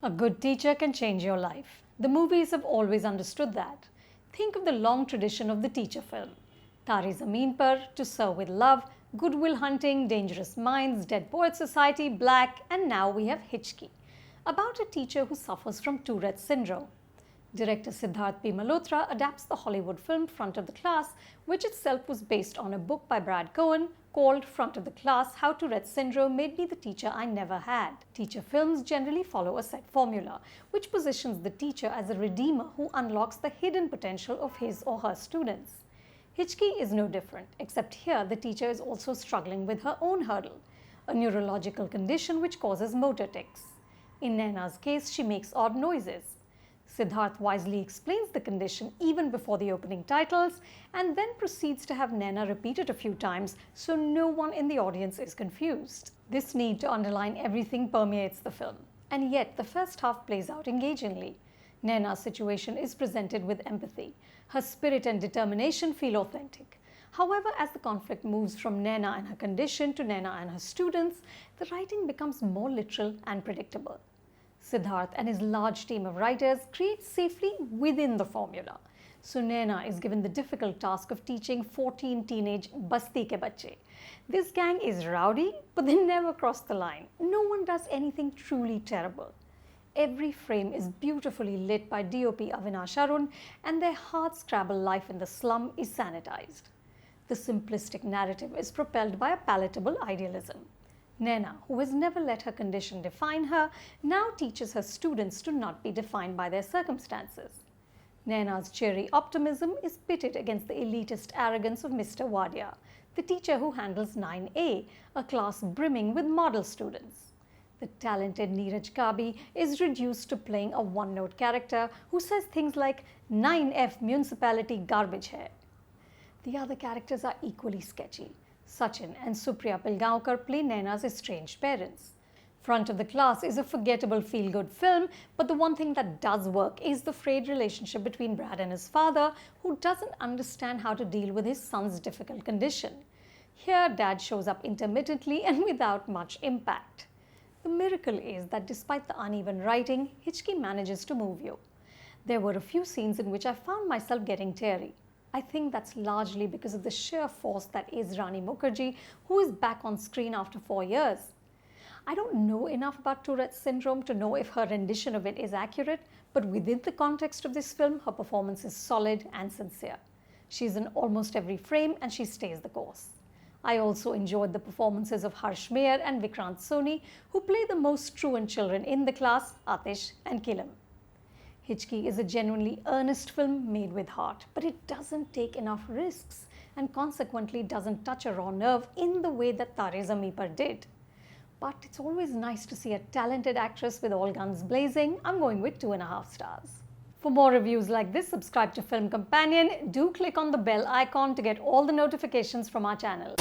A good teacher can change your life. The movies have always understood that. Think of the long tradition of the teacher film. Taare Zameen Par, To Serve with Love, Good Will Hunting, Dangerous Minds, Dead Poet Society, Black, and now we have Hichki, about a teacher who suffers from Tourette's syndrome. Director Siddharth Malhotra adapts the Hollywood film Front of the Class, which itself was based on a book by Brad Cohen called Front of the Class: How Tourette's Syndrome Made Me the Teacher I Never Had. Teacher films generally follow a set formula, which positions the teacher as a redeemer who unlocks the hidden potential of his or her students. Hichki is no different, except here the teacher is also struggling with her own hurdle, a neurological condition which causes motor tics. In Naina's case, she makes odd noises. Siddharth wisely explains the condition even before the opening titles and then proceeds to have Naina repeat it a few times so no one in the audience is confused. This need to underline everything permeates the film, and yet the first half plays out engagingly. Naina's situation is presented with empathy. Her spirit and determination feel authentic. However, as the conflict moves from Naina and her condition to Naina and her students, the writing becomes more literal and predictable. Siddharth and his large team of writers create safely within the formula. So Naina is given the difficult task of teaching 14 teenage basti ke bacche. This gang is rowdy, but they never cross the line. No one does anything truly terrible. Every frame is beautifully lit by DOP Avinash Arun, and their hard-scrabble life in the slum is sanitized. The simplistic narrative is propelled by a palatable idealism. Naina, who has never let her condition define her, now teaches her students to not be defined by their circumstances. Naina's cheery optimism is pitted against the elitist arrogance of Mr. Wadia, the teacher who handles 9A, a class brimming with model students. The talented Neeraj Kabi is reduced to playing a one-note character who says things like 9F municipality garbage hai. The other characters are equally sketchy. Sachin and Supriya Pilgaonkar play Naina's estranged parents. Front of the Class is a forgettable feel-good film, but the one thing that does work is the frayed relationship between Brad and his father, who doesn't understand how to deal with his son's difficult condition. Here, Dad shows up intermittently and without much impact. The miracle is that despite the uneven writing, Hichki manages to move you. There were a few scenes in which I found myself getting teary. I think that's largely because of the sheer force that is Rani Mukerji, who is back on screen after 4 years. I don't know enough about Tourette's syndrome to know if her rendition of it is accurate, but within the context of this film, her performance is solid and sincere. She's in almost every frame and she stays the course. I also enjoyed the performances of Harsh Mayer and Vikrant Soni, who play the most truant children in the class, Atish and Kilam. Hichki is a genuinely earnest film made with heart, but it doesn't take enough risks and consequently doesn't touch a raw nerve in the way that Taare Zameen Par did. But it's always nice to see a talented actress with all guns blazing. I'm going with 2.5 stars. For more reviews like this, subscribe to Film Companion. Do click on the bell icon to get all the notifications from our channel.